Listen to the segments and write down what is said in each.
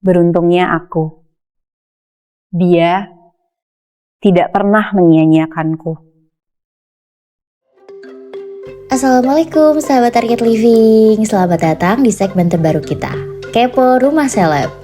Beruntungnya aku. Dia tidak pernah menyia-nyiakanku. Assalamualaikum sahabat Target Living, selamat datang di segmen terbaru kita, Kepo Rumah Seleb.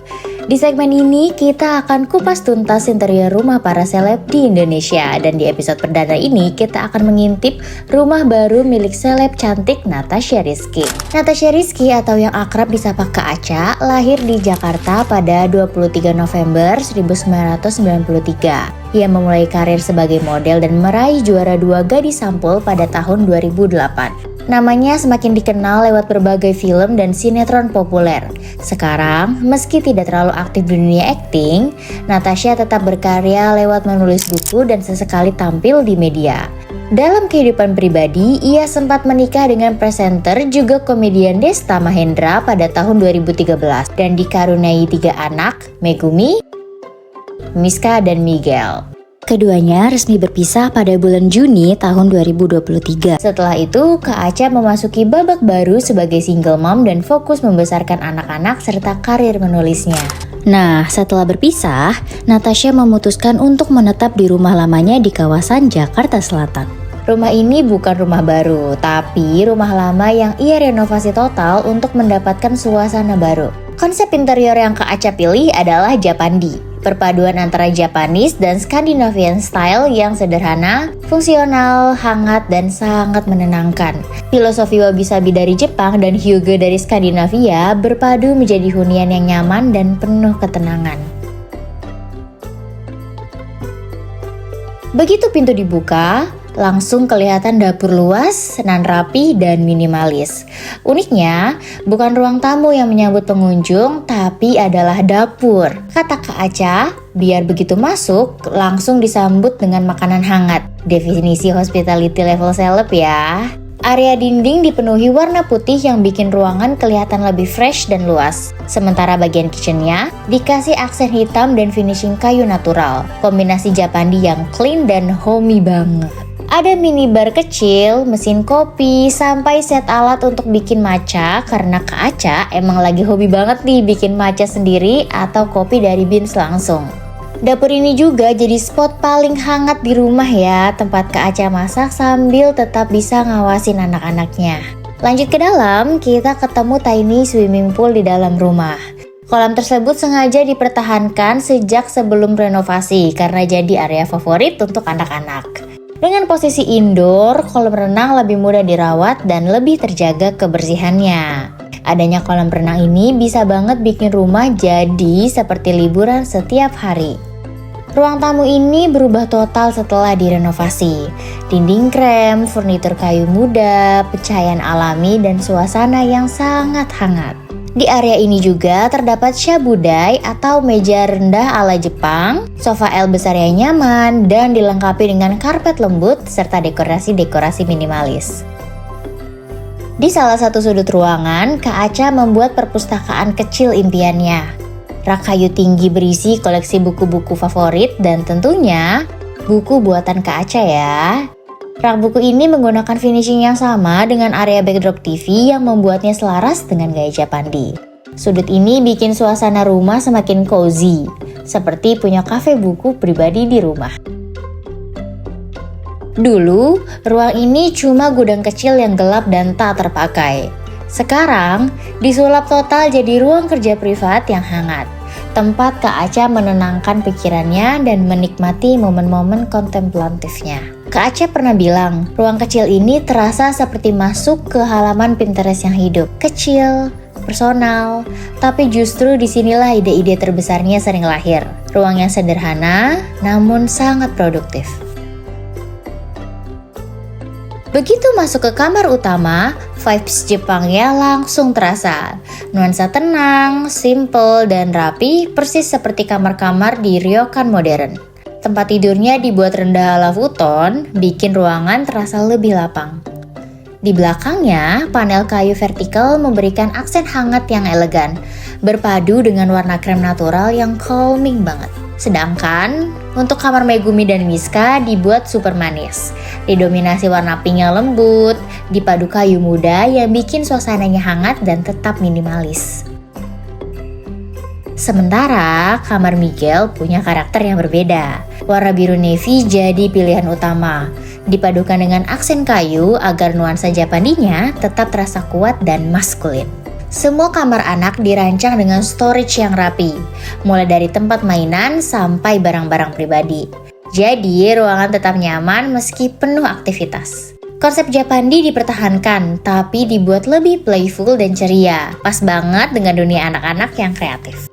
Di segmen ini kita akan kupas tuntas interior rumah para seleb di Indonesia. Dan di episode perdana ini kita akan mengintip rumah baru milik seleb cantik Natasha Rizky. Natasha Rizky atau yang akrab disapa Kak Aca lahir di Jakarta pada 23 November 1993. Ia memulai karir sebagai model dan meraih juara 2 Gadis Sampul pada tahun 2008. Namanya semakin dikenal lewat berbagai film dan sinetron populer. Sekarang, meski tidak terlalu aktif di dunia akting, Natasha tetap berkarya lewat menulis buku dan sesekali tampil di media. Dalam kehidupan pribadi, ia sempat menikah dengan presenter juga komedian Desta Mahendra pada tahun 2013 dan dikaruniai 3 anak, Megumi, Miska, dan Miguel. Keduanya resmi berpisah pada bulan Juni tahun 2023. Setelah itu, Kak Aca memasuki babak baru sebagai single mom dan fokus membesarkan anak-anak serta karir menulisnya. Nah, setelah berpisah, Natasha memutuskan untuk menetap di rumah lamanya di kawasan Jakarta Selatan. Rumah ini bukan rumah baru, tapi rumah lama yang ia renovasi total untuk mendapatkan suasana baru. Konsep interior yang Kak Aca pilih adalah Japandi. Perpaduan antara Japanese dan Scandinavian style yang sederhana, fungsional, hangat, dan sangat menenangkan. Filosofi wabi-sabi dari Jepang dan hygge dari Skandinavia berpadu menjadi hunian yang nyaman dan penuh ketenangan. Begitu pintu dibuka, langsung kelihatan dapur luas, nan rapi, dan minimalis. Uniknya, bukan ruang tamu yang menyambut pengunjung, tapi adalah dapur. Kata Kak Aca, biar begitu masuk, langsung disambut dengan makanan hangat. Definisi hospitality level seleb ya. Area dinding dipenuhi warna putih yang bikin ruangan kelihatan lebih fresh dan luas. Sementara bagian kitchennya dikasih aksen hitam dan finishing kayu natural. Kombinasi Japandi yang clean dan homey banget. Ada minibar kecil, mesin kopi, sampai set alat untuk bikin matcha karena Kak Aca emang lagi hobi banget nih bikin matcha sendiri atau kopi dari beans langsung. Dapur ini juga jadi spot paling hangat di rumah ya, tempat Kak Aca masak sambil tetap bisa ngawasin anak-anaknya. Lanjut ke dalam, kita ketemu tiny swimming pool di dalam rumah. Kolam tersebut sengaja dipertahankan sejak sebelum renovasi karena jadi area favorit untuk anak-anak. Dengan posisi indoor, kolam renang lebih mudah dirawat dan lebih terjaga kebersihannya. Adanya kolam renang ini bisa banget bikin rumah jadi seperti liburan setiap hari. Ruang tamu ini berubah total setelah direnovasi. Dinding krem, furnitur kayu muda, pencahayaan alami, dan suasana yang sangat hangat. Di area ini juga terdapat shabudai atau meja rendah ala Jepang, sofa L besar yang nyaman, dan dilengkapi dengan karpet lembut serta dekorasi-dekorasi minimalis. Di salah satu sudut ruangan, Kak Aca membuat perpustakaan kecil impiannya. Rak kayu tinggi berisi koleksi buku-buku favorit dan tentunya buku buatan Kak Aca ya. Rak buku ini menggunakan finishing yang sama dengan area backdrop TV yang membuatnya selaras dengan gaya Japandi. Sudut ini bikin suasana rumah semakin cozy, seperti punya kafe buku pribadi di rumah. Dulu, ruang ini cuma gudang kecil yang gelap dan tak terpakai. Sekarang, disulap total jadi ruang kerja privat yang hangat. Tempat Kak Aca menenangkan pikirannya dan menikmati momen-momen kontemplatifnya. Kak Aca pernah bilang, ruang kecil ini terasa seperti masuk ke halaman Pinterest yang hidup. Kecil, personal, tapi justru disinilah ide-ide terbesarnya sering lahir. Ruang yang sederhana, namun sangat produktif. Begitu masuk ke kamar utama, vibes Jepangnya langsung terasa. Nuansa tenang, simple, dan rapi, persis seperti kamar-kamar di ryokan modern. Tempat tidurnya dibuat rendah ala futon, bikin ruangan terasa lebih lapang. Di belakangnya, panel kayu vertikal memberikan aksen hangat yang elegan, berpadu dengan warna krem natural yang calming banget. Sedangkan untuk kamar Megumi dan Miska dibuat super manis. Didominasi warna pink yang lembut, dipadu kayu muda yang bikin suasananya hangat dan tetap minimalis. Sementara kamar Miguel punya karakter yang berbeda. Warna biru navy jadi pilihan utama, dipadukan dengan aksen kayu agar nuansa Japandinya tetap terasa kuat dan maskulin. Semua kamar anak dirancang dengan storage yang rapi, mulai dari tempat mainan sampai barang-barang pribadi. Jadi ruangan tetap nyaman meski penuh aktivitas. Konsep Japandi dipertahankan, tapi dibuat lebih playful dan ceria, pas banget dengan dunia anak-anak yang kreatif.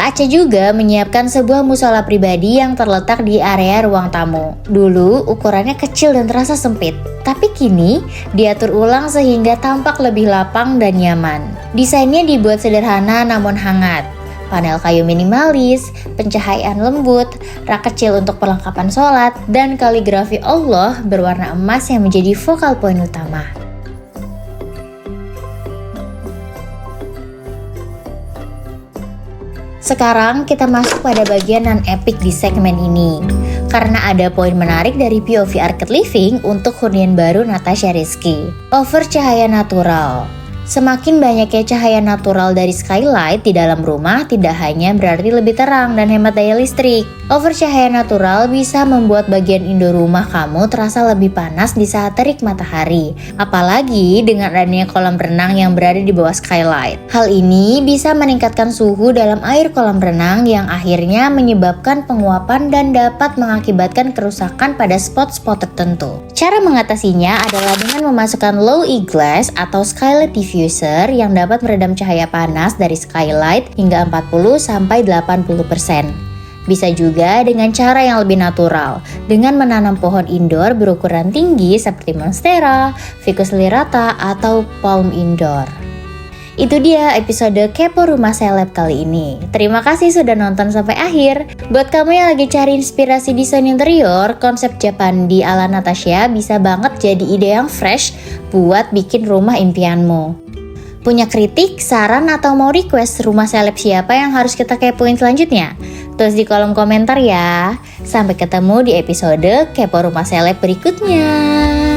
Kak Aca juga menyiapkan sebuah musola pribadi yang terletak di area ruang tamu. Dulu ukurannya kecil dan terasa sempit, tapi kini diatur ulang sehingga tampak lebih lapang dan nyaman. Desainnya dibuat sederhana namun hangat. Panel kayu minimalis, pencahayaan lembut, rak kecil untuk perlengkapan sholat, dan kaligrafi Allah berwarna emas yang menjadi focal point utama. Sekarang kita masuk pada bagian non-epic di segmen ini. Karena ada poin menarik dari POV Arcade Living untuk hunian baru Natasha Rizky. Over cahaya natural. Semakin banyaknya cahaya natural dari skylight di dalam rumah tidak hanya berarti lebih terang dan hemat daya listrik. Over cahaya natural bisa membuat bagian indoor rumah kamu terasa lebih panas di saat terik matahari. Apalagi dengan adanya kolam renang yang berada di bawah skylight. Hal ini bisa meningkatkan suhu dalam air kolam renang yang akhirnya menyebabkan penguapan dan dapat mengakibatkan kerusakan pada spot-spot tertentu. Cara mengatasinya adalah dengan memasukkan low E glass atau skylight diffuser yang dapat meredam cahaya panas dari skylight hingga 40-80%. Bisa juga dengan cara yang lebih natural, dengan menanam pohon indoor berukuran tinggi seperti monstera, ficus lyrata, atau palm indoor. Itu dia episode Kepo Rumah Seleb kali ini. Terima kasih sudah nonton sampai akhir. Buat kamu yang lagi cari inspirasi desain interior, konsep Japandi ala Natasha bisa banget jadi ide yang fresh buat bikin rumah impianmu. Punya kritik, saran, atau mau request rumah seleb siapa yang harus kita kepoin selanjutnya? Tulis di kolom komentar ya. Sampai ketemu di episode Kepo Rumah Seleb berikutnya.